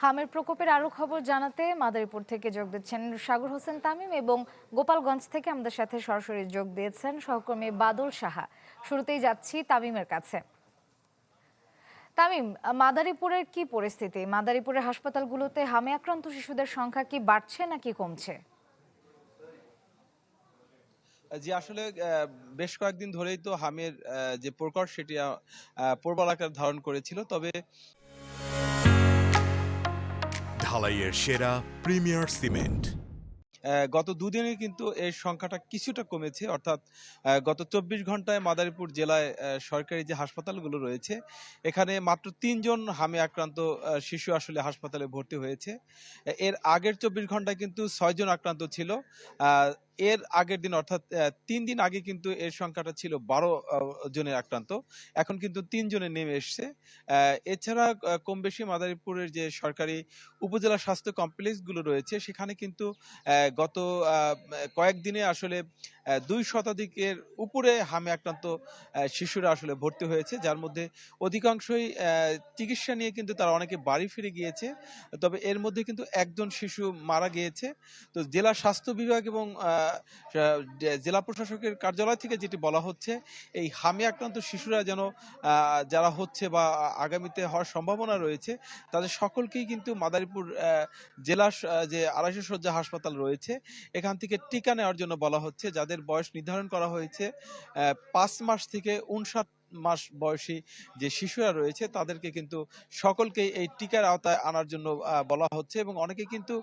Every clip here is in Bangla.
হামের প্রকোপের আরো খবর জানাতে মাদারীপুর থেকে যোগ দিচ্ছেন সাগর হোসেন তামিম এবং গোপালগঞ্জ থেকে আমাদের সাথে সরাসরি যোগ দিয়েছেন সহকর্মী বাদল সাহা। শুরুতেই যাচ্ছি তামিমের কাছে। তামিম, মাদারীপুরের কি পরিস্থিতি? মাদারীপুরের হাসপাতালগুলোতে হামে আক্রান্ত শিশুদের সংখ্যা কি বাড়ছে নাকি কমছে? জি আসলে বেশ কয়েকদিন ধরেই তো হামের যে প্রকট সেটি প্রবল আকার ধারণ করেছিল। তবে ঢালাইয়ের সেরা প্রিমিয়ার সিমেন্ট গত দুদিনে কিন্তু এর সংখ্যাটা কিছুটা কমেছে। অর্থাৎ গত ২৪ ঘন্টায় মাদারীপুর জেলায় সরকারি যে হাসপাতালগুলো রয়েছে এখানে মাত্র ৩ জন হামে আক্রান্ত শিশু আসলে হাসপাতালে ভর্তি হয়েছে। এর আগের ২৪ ঘন্টায় কিন্তু ৬ জন আক্রান্ত ছিল। এর আগের দিন অর্থাৎ ৩ দিন আগে কিন্তু এর সংখ্যাটা ছিল ১২ জনের আক্রান্ত। এখন কিন্তু ৩ জনে নেমে এসছে। এছাড়া কম বেশি মাদারীপুরের যে সরকারি উপজেলা স্বাস্থ্য কমপ্লেক্সগুলো রয়েছে সেখানে কিন্তু গত কয়েকদিনে আসলে ২ শতাধিকের উপরে হামে আক্রান্ত শিশুরা আসলে ভর্তি হয়েছে, যার মধ্যে অধিকাংশই চিকিৎসা নিয়ে কিন্তু তারা অনেকে বাড়ি ফিরে গিয়েছে। তবে এর মধ্যে কিন্তু একজন শিশু মারা গিয়েছে। তো জেলা স্বাস্থ্য বিভাগ এবং জেলা প্রশাসকের কার্যালয় থেকে যেটি বলা হচ্ছে, এই হামে আক্রান্ত শিশুরা যেন যারা হচ্ছে বা আগামীতে হওয়ার সম্ভাবনা রয়েছে তাদের সকলকেই কিন্তু মাদারীপুর জেলা যে ২৫০ শয্যা হাসপাতাল রয়েছে এখান থেকে টিকা নেওয়ার জন্য বলা হচ্ছে। যাদের বয়স নির্ধারণ করা হয়েছে ৫ মাস থেকে ৫৯ মাস বয়সী যে শিশুরা রয়েছে তাদেরকে কিন্তু সকলকেই এই টিকার আওতায় আনার জন্য বলা হচ্ছে এবং অনেকে কিন্তু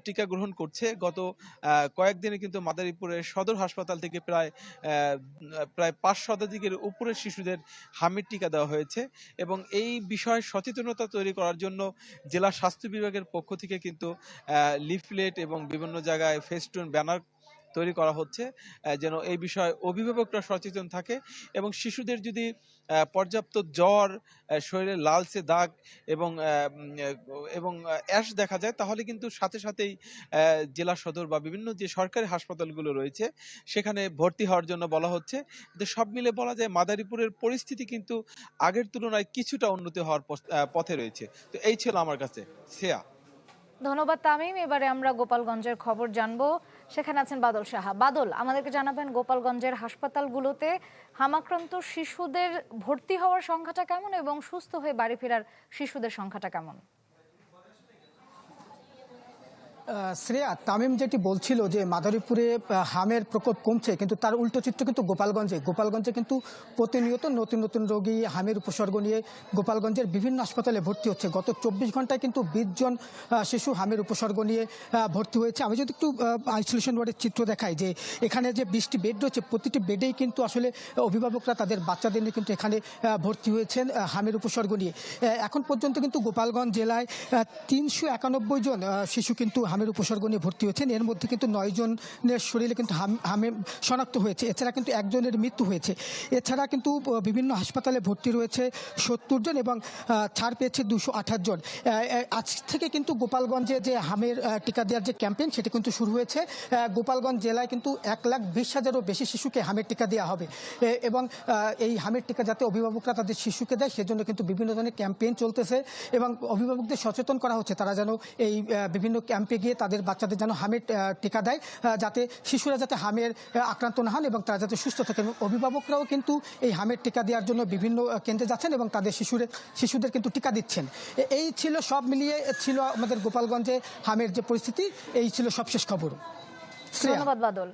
টিকা গ্রহণ করছে। গত কয়েকদিনে কিন্তু মাদারীপুরের সদর হাসপাতাল থেকে প্রায় ৫ শতাধিকের উপরে শিশুদের হামির টিকা দেওয়া হয়েছে এবং এই বিষয়ে সচেতনতা তৈরি করার জন্য জেলা স্বাস্থ্য বিভাগের পক্ষ থেকে কিন্তু লিফলেট এবং বিভিন্ন জায়গায় ফেস্টুন ব্যানার তৈরি করা হচ্ছে যেন এই বিষয়ে অভিভাবকরা সচেতন থাকে এবং শিশুদের যদি পর্যাপ্ত জ্বর, শরীরে লালচে দাগ এবং অ্যাশ দেখা যায় তাহলে কিন্তু সাথে সাথেই জেলা সদর বা বিভিন্ন যে সরকারি হাসপাতালগুলো রয়েছে সেখানে ভর্তি হওয়ার জন্য বলা হচ্ছে। সব মিলে বলা যায় মাদারীপুরের পরিস্থিতি কিন্তু আগের তুলনায় কিছুটা উন্নতি হওয়ার পথে রয়েছে। তো এই ছিল আমার কাছে শ্রেয়া। ধন্যবাদ তামিম। এবারে আমরা গোপালগঞ্জের খবর জানবো। সেখানে আছেন বাদল সাহা। বাদল, আমাদেরকে জানাবেন গোপালগঞ্জের হাসপাতালগুলোতে হামাক্রান্ত শিশুদের ভর্তি হওয়ার সংখ্যাটা কেমন এবং সুস্থ হয়ে বাড়ি ফেরার শিশুদের সংখ্যাটা কেমন? শ্রেয়া, তামিম যেটি বলছিল যে মাদারীপুরে হামের প্রকোপ কমছে, কিন্তু তার উল্টো চিত্র কিন্তু গোপালগঞ্জে কিন্তু প্রতিনিয়ত নতুন নতুন রোগী হামের উপসর্গ নিয়ে গোপালগঞ্জের বিভিন্ন হাসপাতালে ভর্তি হচ্ছে। গত ২৪ ঘন্টায় কিন্তু ২০ জন শিশু হামের উপসর্গ নিয়ে ভর্তি হয়েছে। আমি যদি একটু আইসোলেশন ওয়ার্ডের চিত্র দেখাই, যে এখানে যে ২০টি বেড রয়েছে প্রতিটি বেডেই কিন্তু আসলে অভিভাবকরা তাদের বাচ্চাদের নিয়ে কিন্তু এখানে ভর্তি হয়েছেন হামের উপসর্গ নিয়ে। এখন পর্যন্ত কিন্তু গোপালগঞ্জ জেলায় ৩৯১ জন শিশু কিন্তু হামের উপসর্গ নিয়ে ভর্তি হয়েছেন। এর মধ্যে কিন্তু ৯ জনের শরীরে কিন্তু হামে শনাক্ত হয়েছে। এছাড়া কিন্তু একজনের মৃত্যু হয়েছে। এছাড়া কিন্তু বিভিন্ন হাসপাতালে ভর্তি রয়েছে ৭০ জন এবং ছাড় পেয়েছে ২২৮ জন। আজ থেকে কিন্তু গোপালগঞ্জে যে হামের টিকা দেওয়ার যে ক্যাম্পেইন সেটি কিন্তু শুরু হয়েছে। গোপালগঞ্জ জেলায় কিন্তু ১,২০,০০০-এরও বেশি শিশুকে হামের টিকা দেওয়া হবে এবং এই হামের টিকা যাতে অভিভাবকরা তাদের শিশুকে দেয় সেজন্য কিন্তু বিভিন্ন ধরনের ক্যাম্পেইন চলতেছে এবং অভিভাবকদের সচেতন করা হচ্ছে তারা যেন এই বিভিন্ন ক্যাম্পে গিয়ে তাদের বাচ্চাদের যেন হামের টিকা দেয়, যাতে শিশুরা যাতে হামের আক্রান্ত না হন এবং তারা যাতে সুস্থ থাকে। এবং অভিভাবকরাও কিন্তু এই হামের টিকা দেওয়ার জন্য বিভিন্ন কেন্দ্রে যাচ্ছেন এবং তাদের শিশুদের কিন্তু টিকা দিচ্ছেন। এই ছিল সব মিলিয়ে ছিল আমাদের গোপালগঞ্জে হামের যে পরিস্থিতি, এই ছিল সবশেষ খবর। ধন্যবাদ বাদল।